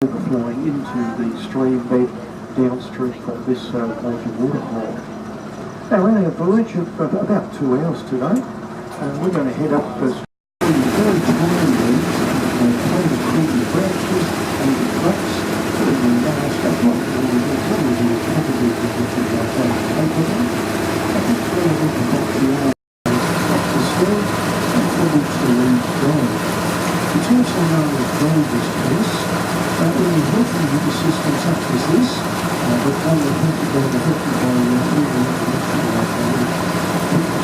overflowing into the stream bed downstream from this major waterfall. Now we're in a voyage of about 2 hours today. We're going to head up very tiny leaves and play the creepy branches and the trucks. It's also known as Longreach piece. When you're working with a system such as this, but one that has to go to helping by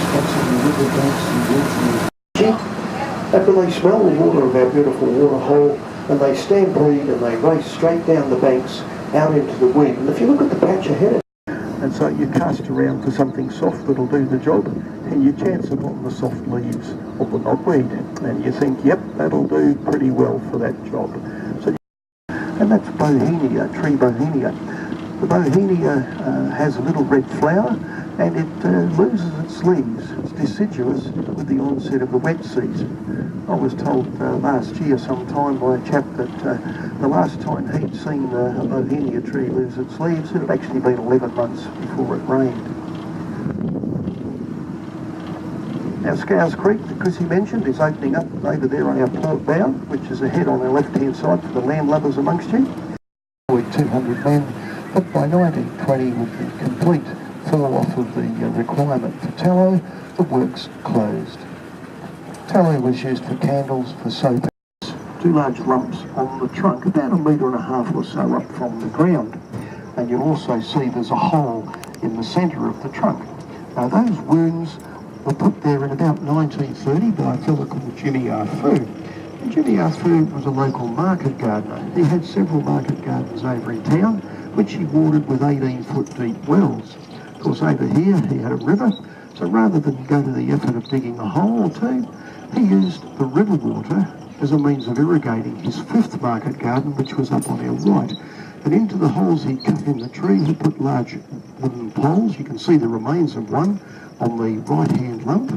spots on the river banks and water. After they smell the water of our beautiful water hole, and they stampede and they race straight down the banks out into the wind. And if you look at the patch ahead, and so you cast around for something soft that'll do the job, and you chance it on the soft leaves of the knotweed, and you think, yep, that'll do pretty well for that job. So, and that's Bohemia, tree Bohemia. The Bohemia has a little red flower, and it loses its leaves. It's deciduous with the onset of the wet season. I was told last year sometime by a chap that the last time he'd seen a Bohemia tree lose its leaves, it had actually been 11 months before it rained. Now Scow's Creek, that Chrissy mentioned, is opening up over there on our port bow, which is ahead on our left-hand side for the landlubbers amongst you. 200 men, but by 1920 with the complete fall off of the requirement for tallow, the works closed. Tallow was used for candles, for soap. 2 large lumps on the trunk, about 1.5 metres or so up from the ground. And you'll also see there's a hole in the centre of the trunk. Now those wounds were put there in about 1930 by a fellow called Jimmy Arfu. And Jimmy Arfu was a local market gardener. He had several market gardens over in town, which he watered with 18-foot deep wells. Of course, over here he had a river, so rather than go to the effort of digging a hole or two, he used the river water as a means of irrigating his 5th market garden, which was up on our right. And into the holes he cut in the tree, he put large wooden poles. You can see the remains of one on the right-hand lump.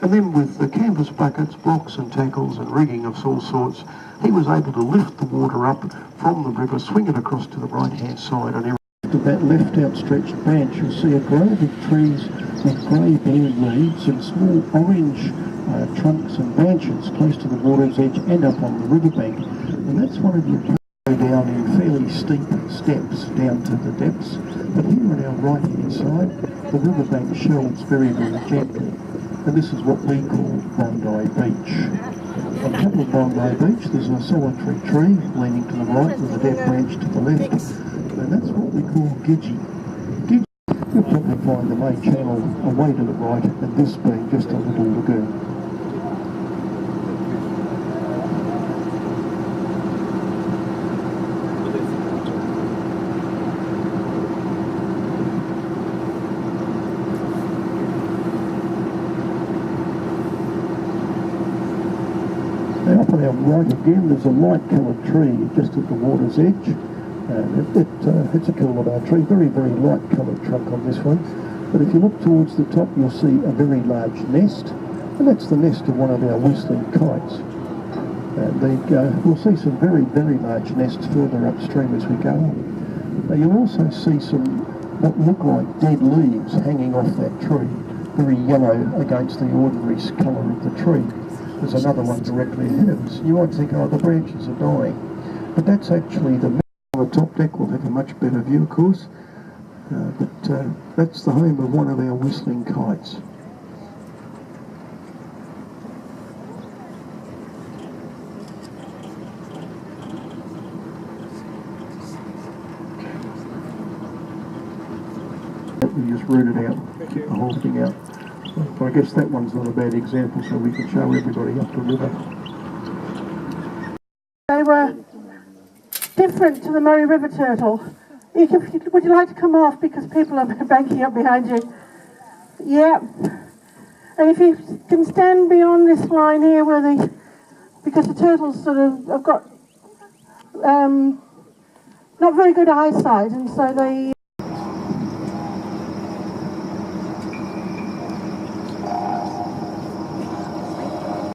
And then with the canvas buckets, blocks and tackles and rigging of all sorts, he was able to lift the water up from the river, swing it across to the right-hand side, and to that left outstretched branch you'll see a grove of trees with grey bare leaves and small orange trunks and branches close to the water's edge and up on the riverbank. And that's one of your go down in fairly steep steps down to the depths. But here on our right hand side, the riverbank shelves very, very gently. And this is what we call Bondi Beach. On top of Bondi Beach there's a solitary tree leaning to the right with a dead branch to the left. And that's what we call Gidgee. You'll probably find the main channel away to the right, and this being just a little lagoon. Now up on our right again, there's a light-coloured tree just at the water's edge. It's a kilowatt tree, very, very light coloured trunk on this one. But if you look towards the top, you'll see a very large nest, and that's the nest of one of our whistling kites. We'll see some very, very large nests further upstream as we go on. You'll also see some what look like dead leaves hanging off that tree, very yellow against the ordinary colour of the tree. There's another one directly ahead of us. You might think, oh, the branches are dying, but that's actually the on the top deck. We'll have a much better view, of course, but that's the home of one of our whistling kites. We just rooted out, keep the whole thing out. So I guess that one's not a bad example, so we can show everybody up the river. They were different to the Murray River turtle. Would you like to come off because people are banking up behind you? Yeah. And if you can stand beyond this line here where because the turtles sort of have got not very good eyesight, and so they